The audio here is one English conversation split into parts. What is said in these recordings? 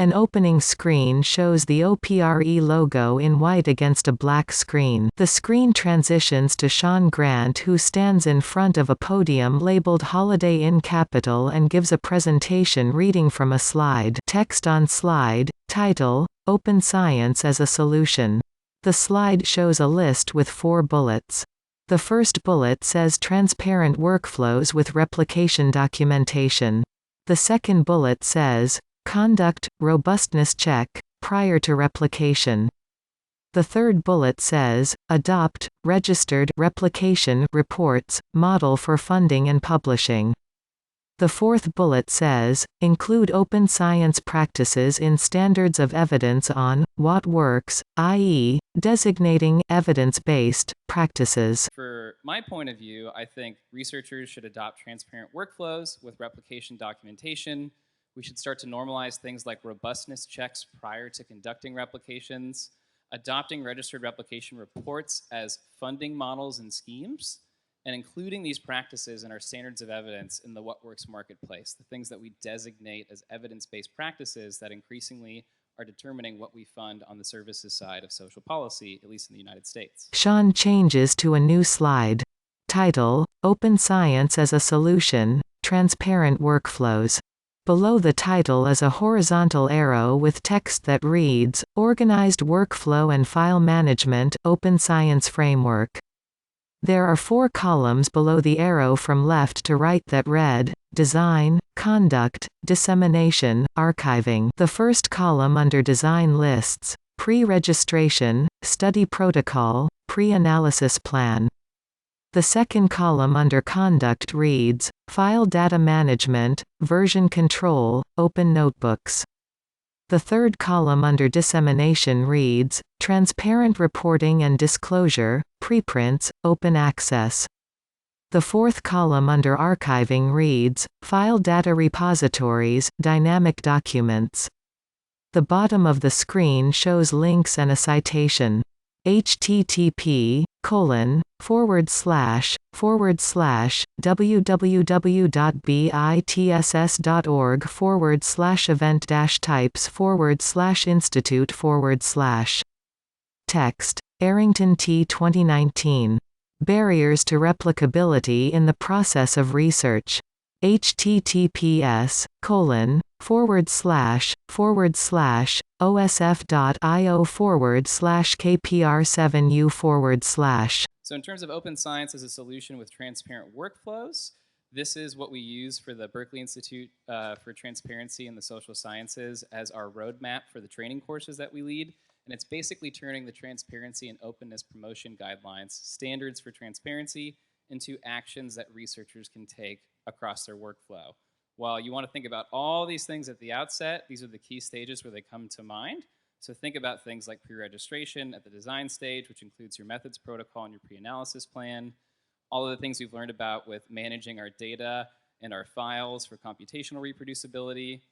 An opening screen shows the OPRE logo in white against a black screen. The screen transitions to Sean Grant, who stands in front of a podium labeled Holiday Inn Capital and gives a presentation reading from a slide. Text on slide, title, Open Science as a Solution. The slide shows a list with 4 bullets. The first bullet says transparent workflows with replication documentation. The second bullet says, conduct robustness check prior to replication. The third bullet says, adopt registered replication reports model for funding and publishing. The fourth bullet says, include open science practices in standards of evidence on what works, i.e., designating evidence-based practices. For my point of view, I think researchers should adopt transparent workflows with replication documentation. We should start to normalize things like robustness checks prior to conducting replications, adopting registered replication reports as funding models and schemes, and including these practices in our standards of evidence in the What Works marketplace, the things that we designate as evidence-based practices that increasingly are determining what we fund on the services side of social policy, at least in the United States. Sean changes to a new slide. Title, Open Science as a Solution, Transparent Workflows. Below the title is a horizontal arrow with text that reads, Organized Workflow and File Management Open Science Framework. There are 4 columns below the arrow from left to right that read, Design, Conduct, Dissemination, Archiving. The first column under Design lists, Pre-registration, Study Protocol, Pre-analysis Plan. The second column under Conduct reads, File Data Management, Version Control, Open Notebooks. The third column under Dissemination reads, Transparent Reporting and Disclosure, Preprints, Open Access. The fourth column under Archiving reads, File Data Repositories, Dynamic Documents. The bottom of the screen shows links and a citation. http://www.bitss.org/event-types/institute/. Text. Arrington T. 2019. Barriers to Replicability in the Process of Research. https://osf.io/kpr7u/. So in terms of open science as a solution with transparent workflows, this is what we use for the Berkeley Institute for Transparency in the Social Sciences as our roadmap for the training courses that we lead. And it's basically turning the transparency and openness promotion guidelines, standards for transparency, into actions that researchers can take across their workflow. While you want to think about all these things at the outset, these are the key stages where they come to mind. So think about things like pre-registration at the design stage, which includes your methods protocol and your pre-analysis plan. All of the things we've learned about with managing our data and our files for computational reproducibility,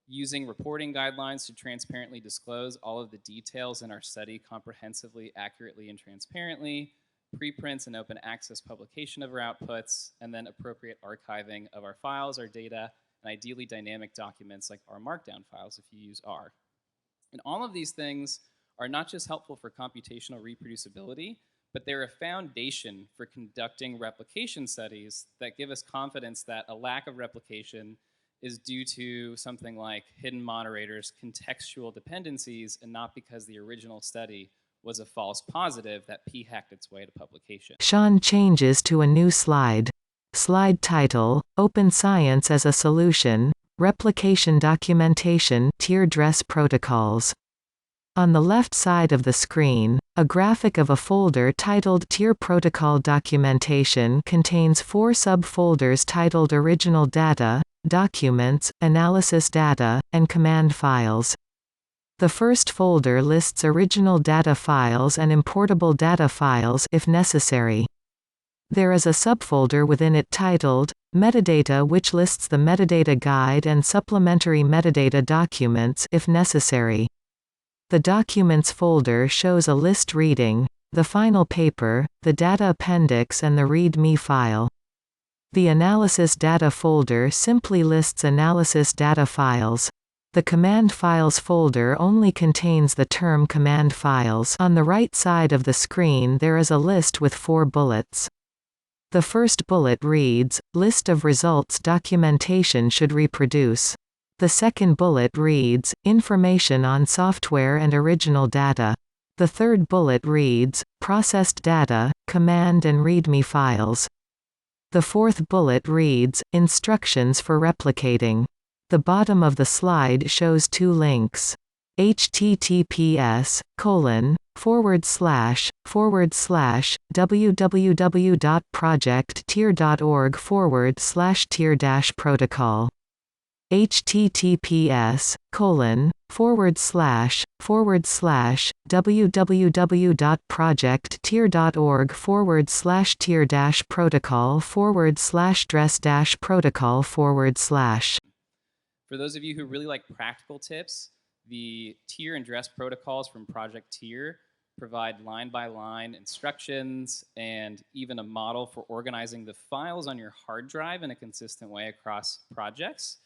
using reporting guidelines to transparently disclose all of the details in our study comprehensively, accurately, and transparently, preprints and open access publication of our outputs, and then appropriate archiving of our files, our data, and ideally dynamic documents like our markdown files if you use R. And all of these things are not just helpful for computational reproducibility, but they're a foundation for conducting replication studies that give us confidence that a lack of replication is due to something like hidden moderators, contextual dependencies, and not because the original study was a false positive that p-hacked its way to publication. Sean changes to a new slide. Slide title, Open Science as a Solution, Replication Documentation, Tier Dress Protocols. On the left side of the screen, a graphic of a folder titled Tier Protocol Documentation contains 4 subfolders titled Original Data, Documents, Analysis Data, and Command Files. The first folder lists original data files and importable data files if necessary. There is a subfolder within it titled Metadata, which lists the metadata guide and supplementary metadata documents if necessary. The Documents folder shows a list reading, the final paper, the data appendix, and the README file. The Analysis Data folder simply lists analysis data files. The command files folder only contains the term command files. On the right side of the screen there is a list with 4 bullets. The first bullet reads, "List of results documentation should reproduce." The second bullet reads, "Information on software and original data." The third bullet reads, "Processed data, command and README files." The fourth bullet reads, "Instructions for replicating." The bottom of the slide shows 2 links. https://www.projecttier.org/tier-protocol. https://www.project-tier.org/tier-protocol/dress-protocol/. For those of you who really like practical tips, the tier and dress protocols from Project Tier provide line-by-line instructions and even a model for organizing the files on your hard drive in a consistent way across projects,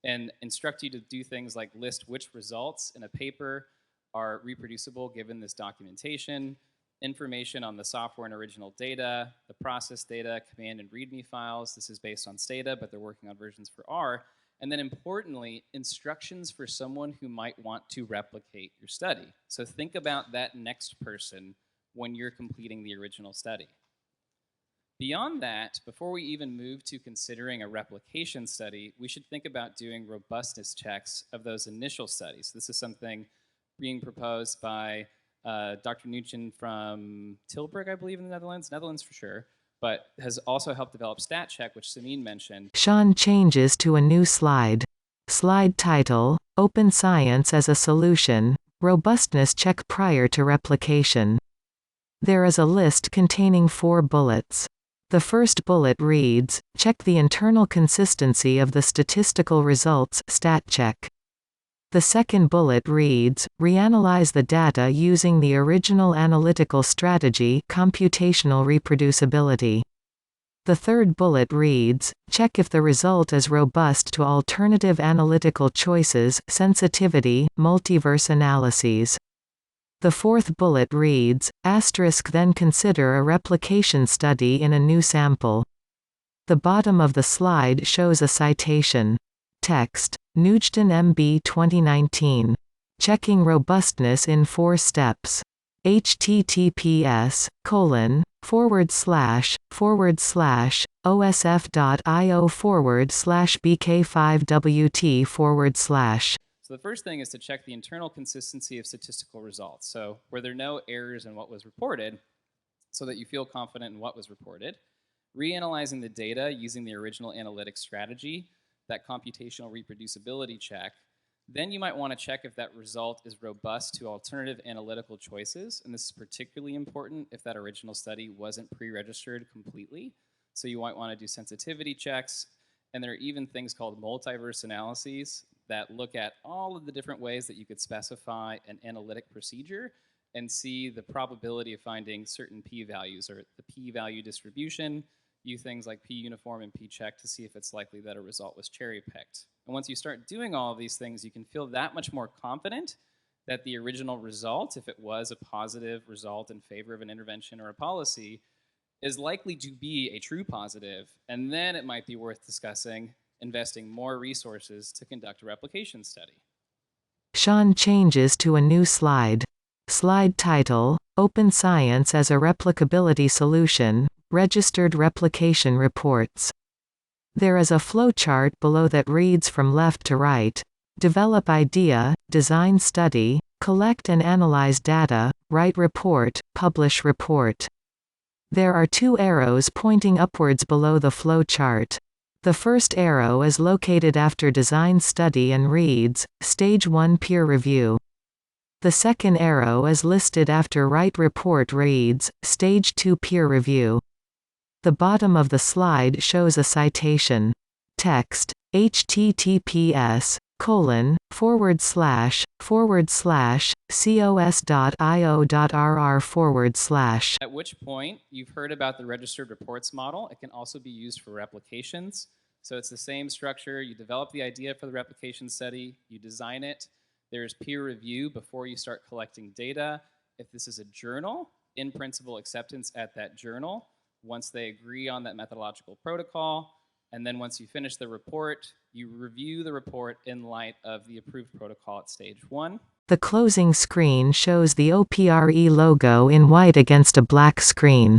and instruct you to do things like list which results in a paper are reproducible given this documentation, information on the software and original data, the process data, command and README files. This is based on Stata, but they're working on versions for R. And then importantly, instructions for someone who might want to replicate your study. So think about that next person when you're completing the original study. Beyond that, before we even move to considering a replication study, we should think about doing robustness checks of those initial studies. This is something being proposed by Dr. Nuchen from Tilburg, I believe, in the Netherlands for sure, but has also helped develop StatCheck, which Samin mentioned. Sean changes to a new slide. Slide title, Open Science as a Solution, Robustness Check Prior to Replication. There is a list containing 4 bullets. The first bullet reads, "Check the internal consistency of the statistical results StatCheck." The second bullet reads, "Reanalyze the data using the original analytical strategy computational reproducibility." The third bullet reads, "Check if the result is robust to alternative analytical choices sensitivity, multiverse analyses." The fourth bullet reads, "Then consider a replication study in a new sample." The bottom of the slide shows a citation. Text. Nugent MB 2019. Checking Robustness in 4 Steps. https://osf.io/bk5wt/. So the first thing is to check the internal consistency of statistical results. So were there no errors in what was reported, so that you feel confident in what was reported. Reanalyzing the data using the original analytic strategy, that computational reproducibility check. Then you might want to check if that result is robust to alternative analytical choices, and this is particularly important if that original study wasn't pre-registered completely. So you might want to do sensitivity checks, and there are even things called multiverse analyses that look at all of the different ways that you could specify an analytic procedure and see the probability of finding certain p-values, or the p-value distribution. Use things like p-uniform and p-check to see if it's likely that a result was cherry-picked. And once you start doing all of these things, you can feel that much more confident that the original result, if it was a positive result in favor of an intervention or a policy, is likely to be a true positive, and then it might be worth discussing investing more resources to conduct a replication study. Sean changes to a new slide. Slide title, Open Science as a Replicability Solution, Registered Replication Reports. There is a flowchart below that reads from left to right. Develop idea, design study, collect and analyze data, write report, publish report. There are 2 arrows pointing upwards below the flowchart. The first arrow is located after design study and reads, Stage 1 peer review. The second arrow is listed after write report reads, Stage 2 peer review. The bottom of the slide shows a citation. Text, https://cos.io.rr/. At which point, you've heard about the registered reports model. It can also be used for replications. So it's the same structure. You develop the idea for the replication study, you design it. There's peer review before you start collecting data. If this is a journal, in principle acceptance at that journal. Once they agree on that methodological protocol, and then once you finish the report, you review the report in light of the approved protocol at stage 1. The closing screen shows the OPRE logo in white against a black screen.